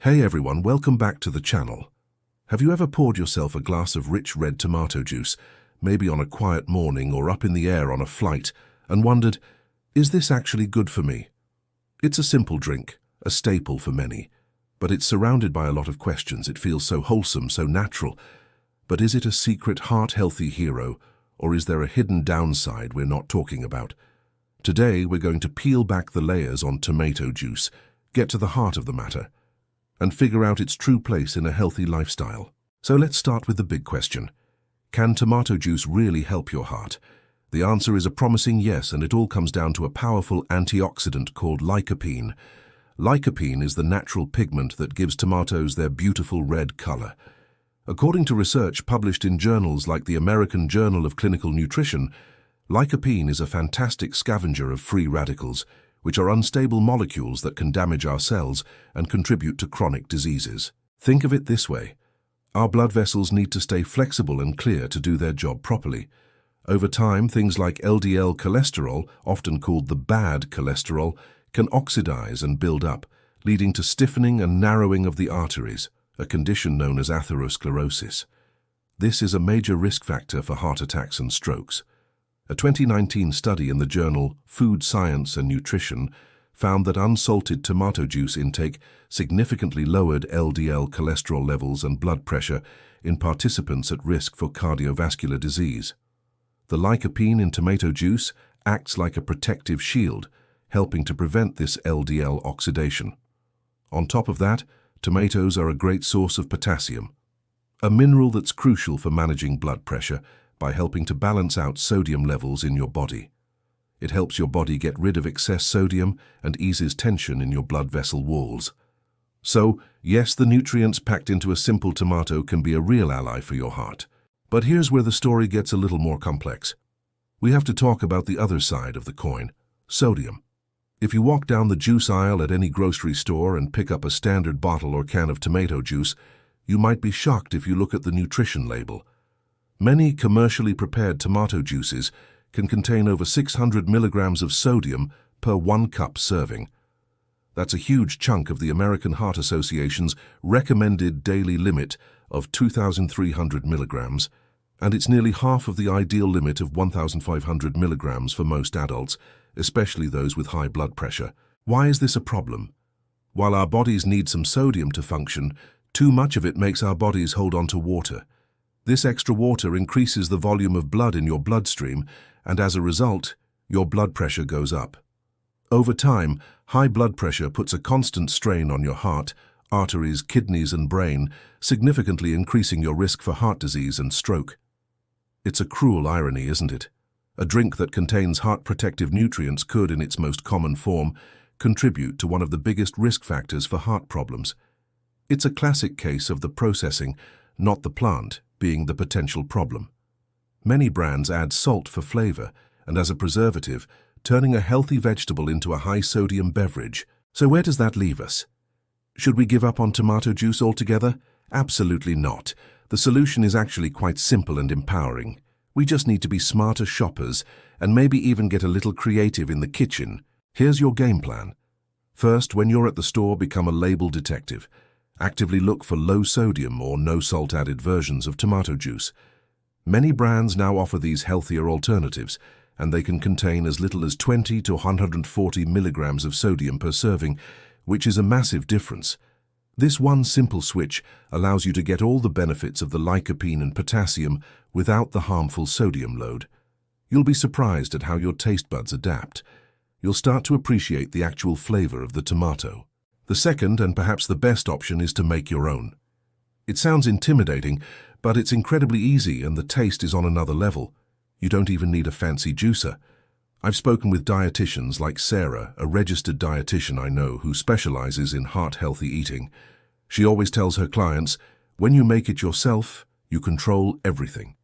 Hey everyone, welcome back to the channel. Have you ever poured yourself a glass of rich red tomato juice, maybe on a quiet morning or up in the air on a flight, and wondered, is this actually good for me? It's a simple drink, a staple for many, but it's surrounded by a lot of questions. It feels so wholesome, so natural. But is it a secret heart-healthy hero, or is there a hidden downside we're not talking about? Today we're going to peel back the layers on tomato juice, get to the heart of the matter, and figure out its true place in a healthy lifestyle. So let's start with the big question. Can tomato juice really help your heart? The answer is a promising yes, and it all comes down to a powerful antioxidant called lycopene. Lycopene is the natural pigment that gives tomatoes their beautiful red color. According to research published in journals like the American Journal of Clinical Nutrition, lycopene is a fantastic scavenger of free radicals, which are unstable molecules that can damage our cells and contribute to chronic diseases. Think of it this way. Our blood vessels need to stay flexible and clear to do their job properly. Over time, things like LDL cholesterol, often called the bad cholesterol, can oxidize and build up, leading to stiffening and narrowing of the arteries, a condition known as atherosclerosis. This is a major risk factor for heart attacks and strokes. A 2019 study in the journal Food Science and Nutrition found that unsalted tomato juice intake significantly lowered LDL cholesterol levels and blood pressure in participants at risk for cardiovascular disease. The lycopene in tomato juice acts like a protective shield, helping to prevent this LDL oxidation. On top of that, tomatoes are a great source of potassium, a mineral that's crucial for managing blood pressure by helping to balance out sodium levels in your body. It helps your body get rid of excess sodium and eases tension in your blood vessel walls. So, yes, the nutrients packed into a simple tomato can be a real ally for your heart. But here's where the story gets a little more complex. We have to talk about the other side of the coin, sodium. If you walk down the juice aisle at any grocery store and pick up a standard bottle or can of tomato juice, you might be shocked if you look at the nutrition label. Many commercially prepared tomato juices can contain over 600 milligrams of sodium per 1 cup serving. That's a huge chunk of the American Heart Association's recommended daily limit of 2,300 milligrams, and it's nearly half of the ideal limit of 1,500 milligrams for most adults, especially those with high blood pressure. Why is this a problem? While our bodies need some sodium to function, too much of it makes our bodies hold on to water. This extra water increases the volume of blood in your bloodstream, and as a result, your blood pressure goes up. Over time, high blood pressure puts a constant strain on your heart, arteries, kidneys, and brain, significantly increasing your risk for heart disease and stroke. It's a cruel irony, isn't it? A drink that contains heart-protective nutrients could, in its most common form, contribute to one of the biggest risk factors for heart problems. It's a classic case of the processing, not the plant, being the potential problem. Many brands add salt for flavor and as a preservative, turning a healthy vegetable into a high-sodium beverage. So where does that leave us? Should we give up on tomato juice altogether? Absolutely not. The solution is actually quite simple and empowering. We just need to be smarter shoppers and maybe even get a little creative in the kitchen. Here's your game plan. First, when you're at the store, become a label detective. Actively look for low-sodium or no-salt-added versions of tomato juice. Many brands now offer these healthier alternatives, and they can contain as little as 20 to 140 milligrams of sodium per serving, which is a massive difference. This one simple switch allows you to get all the benefits of the lycopene and potassium without the harmful sodium load. You'll be surprised at how your taste buds adapt. You'll start to appreciate the actual flavor of the tomato. The second, and perhaps the best option, is to make your own. It sounds intimidating, but it's incredibly easy and the taste is on another level. You don't even need a fancy juicer. I've spoken with dietitians like Sarah, a registered dietitian I know who specializes in heart-healthy eating. She always tells her clients, when you make it yourself, you control everything.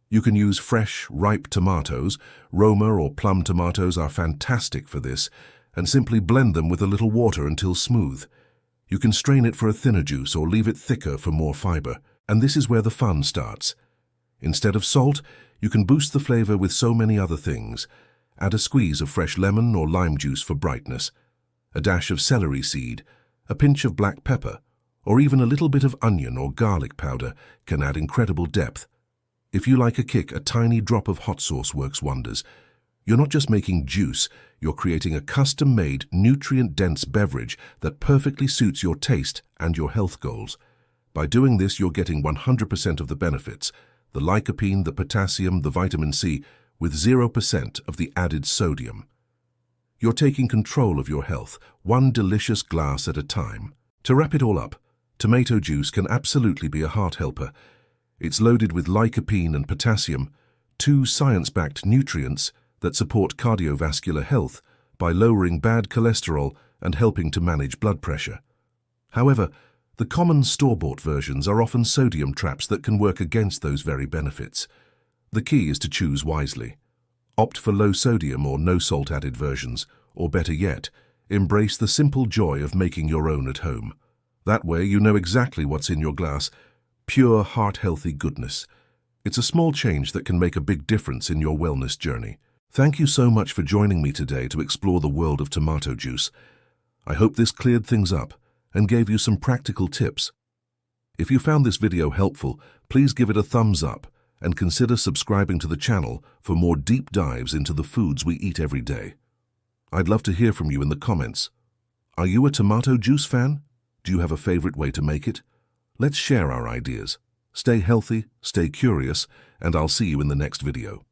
You can use fresh, ripe tomatoes. Roma or plum tomatoes are fantastic for this, and simply blend them with a little water until smooth. You can strain it for a thinner juice or leave it thicker for more fiber. And this is where the fun starts. Instead of salt, you can boost the flavor with so many other things. Add a squeeze of fresh lemon or lime juice for brightness, a dash of celery seed, a pinch of black pepper, or even a little bit of onion or garlic powder can add incredible depth. If you like a kick, a tiny drop of hot sauce works wonders. You're not just making juice, you're creating a custom-made, nutrient-dense beverage that perfectly suits your taste and your health goals. By doing this, you're getting 100% of the benefits, the lycopene, the potassium, the vitamin C, with 0% of the added sodium. You're taking control of your health, one delicious glass at a time. To wrap it all up, tomato juice can absolutely be a heart helper. It's loaded with lycopene and potassium, two science-backed nutrients that support cardiovascular health by lowering bad cholesterol and helping to manage blood pressure. However, the common store-bought versions are often sodium traps that can work against those very benefits. The key is to choose wisely. Opt for low-sodium or no-salt added versions, or better yet, embrace the simple joy of making your own at home. That way you know exactly what's in your glass, pure heart-healthy goodness. It's a small change that can make a big difference in your wellness journey. Thank you so much for joining me today to explore the world of tomato juice. I hope this cleared things up and gave you some practical tips. If you found this video helpful, please give it a thumbs up and consider subscribing to the channel for more deep dives into the foods we eat every day. I'd love to hear from you in the comments. Are you a tomato juice fan? Do you have a favorite way to make it? Let's share our ideas. Stay healthy, stay curious, and I'll see you in the next video.